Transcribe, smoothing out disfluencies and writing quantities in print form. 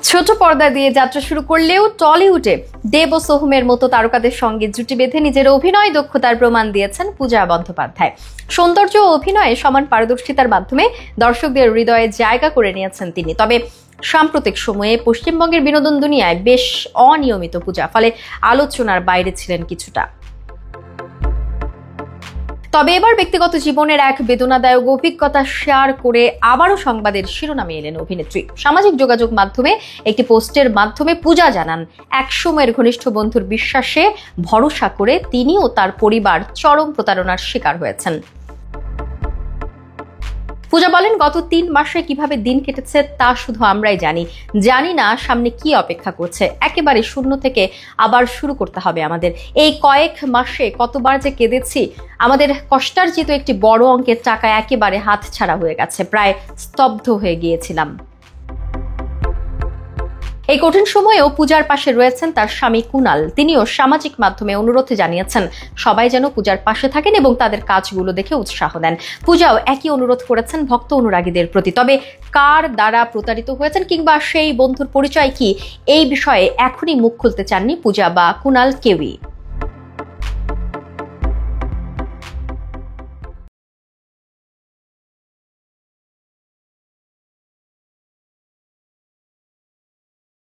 ছোট পর্দা দিয়ে যাত্রা শুরু করলেও টলিউডে দেব ও সোহমের মতো তারকাদের সঙ্গে জুটি বেঁধে নিজের অভিনয় দক্ষতার প্রমাণ দিয়েছেন পূজা বন্দ্যোপাধ্যায়। সৌন্দর্য ও অভিনয়ে সমান পারদর্শিতার মাধ্যমে দর্শকদের হৃদয়ে জায়গা করে নিয়েছেন তিনি। তবে সাম্প্রতিক সময়ে পশ্চিমবঙ্গের বিনোদন দুনিয়ায় বেশ অনিয়মিত পূজা, ফলে আলোচনার বাইরে ছিলেন কিছুটা। তবে এবার ব্যক্তিগত জীবনের এক বেদনাদায়ক অভিজ্ঞতা শেয়ার করে আবারও সংবাদের শিরোনামে এলেন অভিনেত্রী। সামাজিক যোগাযোগ মাধ্যমে একটি পোস্টের মাধ্যমে পূজা জানান, একসময়ের ঘনিষ্ঠ বন্ধুর বিশ্বাসে ভরসা করে তিনি ও তার পরিবার চরম প্রতারণার শিকার হয়েছেন। পূজা বলেন, গত 3 মাসে কিভাবে দিন কেটেছে তা শুধু আমরাই জানি না সামনে কি অপেক্ষা করছে। একেবারে শূন্য থেকে আবার শুরু করতে হবে আমাদের। এই কয়েক মাসে কতবার যে কেঁদেছি, আমাদের কষ্টার্জিত একটি বড় অঙ্কের টাকা একেবারে হাতছাড়া হয়ে গেছে, প্রায় স্তব্ধ হয়ে গিয়েছিলাম। এই কঠিন সময়েও পূজার পাশে রয়েছেন তার স্বামী কুনাল। তিনিও সামাজিক মাধ্যমে অনুরোধ জানিয়েছেন সবাই যেন পূজার পাশে থাকেন এবং তাদের কাজগুলো দেখে উৎসাহ দেন। পূজাও একই অনুরোধ করেছেন ভক্ত অনুরাগীদের প্রতি। তবে কার দ্বারা প্রতারিত হয়েছেন কিংবা সেই বন্ধুর পরিচয় কি, এই বিষয়ে এখনই মুখ খুলতে চাননি পূজা বা কুনাল কেউই।